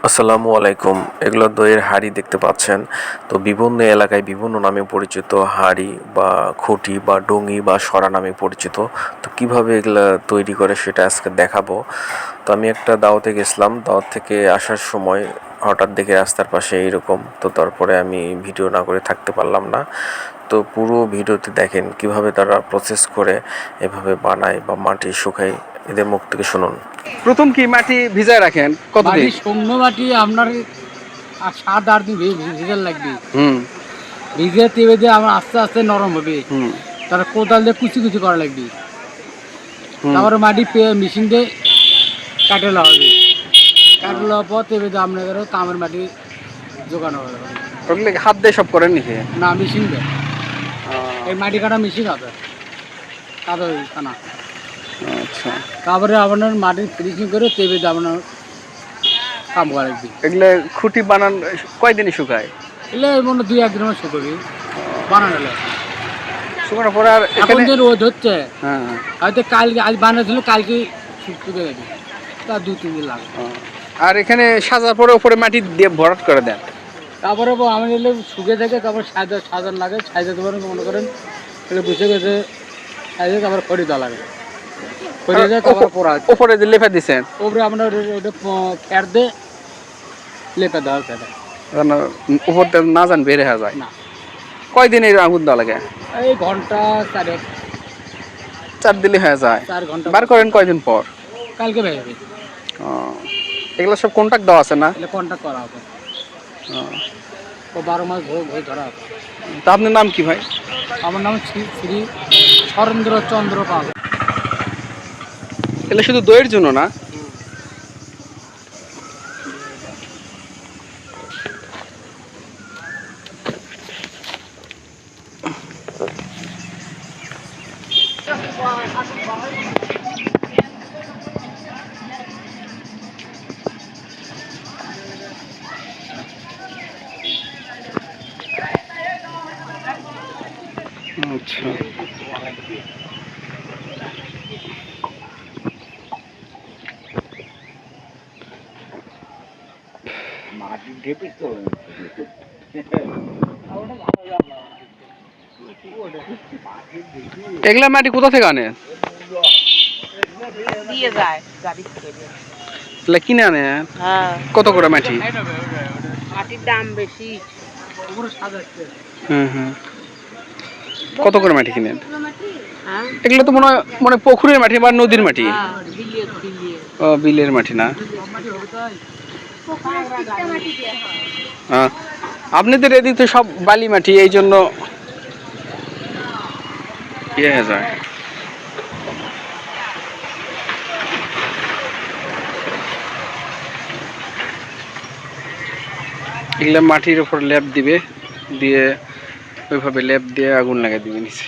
আসসালামু আলাইকুম। এগুলো দইয়ের হাঁড়ি দেখতে পাচ্ছেন। তো বিভিন্ন এলাকায় বিভিন্ন নামে পরিচিত হাঁড়ি বা খুঁটি বা ডুঙি বা সরা নামে পরিচিত। তো কিভাবে এগুলা তৈরি করে সেটা আজকে দেখাবো। তো আমি একটা দাওয়াতে গেছিলাম, দাওয়াত থেকে আসার সময় হঠাৎ দেখে রাস্তার পাশে এইরকম। তো তারপরে আমি ভিডিও না করে থাকতে পারলাম না। তো পুরো ভিডিওতে দেখেন কিভাবে তারা প্রসেস করে এভাবে বানায় বা মাটি শুকায়। এদের মুখ থেকে শুনুন। প্রথম কি মাটি ভিজায় রাখেন কতদিন? শূন্য মাটি আপনার 7-8 দিন ভিজে লাগবে। ভিজে তেবে দিয়ে আমার আস্তে আস্তে নরম হবে। তারপর কোদাল দিয়ে কুচি কুচি করা লাগবে। তারপরে মাটি মেশিন দিয়ে কাটে লওয়া হবে। কাটে লওয়ার পর তেবে দিয়ে আপনাদের কামের মাটি জোগানো হবে। ওগুলো হাত দিয়ে সব করেন নাকি? না, মেশিন দেয়। এই মাটি কাটা মেশিন আছে কাদা কানা। আচ্ছা, তারপরে আপনার মাটি ফিনিশিং করে তেবে দিয়ে আপনার কাম করা লাগবে। এগুলো খুঁটি বানান কয়দিনে শুকায়? এলে মনে 2-1 দিনের মধ্যে শুকাবে বানানো। শুকানোর পরে আর এখন এখানে যে রোদ হচ্ছে, হ্যাঁ, হয়তো কালকে আজ বানাচ্ছিল, কালকে শুকিয়ে যাবে। তা 2-3 দিন লাগবে। আর এখানে সাজার পরে উপরে মাটি দিয়ে ভরাট করে দেন। তারপরে আমি এলে শুকিয়ে থাকে, তারপর সাজান লাগে, সাজাতে পারেন মনে করেন এলে বুঝে গেছে সাজে, তারপর খড়ি দেওয়া লাগে। খড়ি দিয়ে তারপর পোড়া হচ্ছে। উপরে যে লেপা দিচ্ছেন ওপরে আপনার ওটা খ্যার দিয়ে লেপে দেওয়া হচ্ছে। উপর না যান বের হয়ে যায় না, কয়দিনে আগুন দেওয়া লাগে? এই ঘন্টা 4 দিলে হয়ে যায়। 4 ঘন্টা বার করেন কয়দিন পর? কালকে বের হবে। এগুলো সব কন্ট্যাক্ট দেওয়া আছে না? এলে কন্ট্যাক্ট করা হবে। ও 12 মাস ভোজ ধরা হবে। তা আপনার নাম কি ভাই? আমার নাম শ্রী সরেন্দ্র চন্দ্র পাল। এগুলো শুধু দইয়ের জন্য না? আচ্ছা, এগুলা মাটি কোথা থেকে আনে? দিয়ে যায় গাড়ি থেকে। এগুলা কিনে আনে? হ্যাঁ, কত করে মাটি? মাটির দাম বেশি। কত করে মাটি কিনেন? হ্যাঁ, এগুলো তো মনে হয় পুকুরের মাটি বা নদীর মাটি। বিলিয়ে বিলিয়ে ও, বিলের মাটি না? আপনাদের এদিকে তো সব বালি মাটি, এই জন্য ইয়ে হয়ে যায়। এগুলা মাটির উপর লেপ দিবে, দিয়ে ওইভাবে লেপ দিয়ে আগুন লাগিয়ে দিবে নিচে।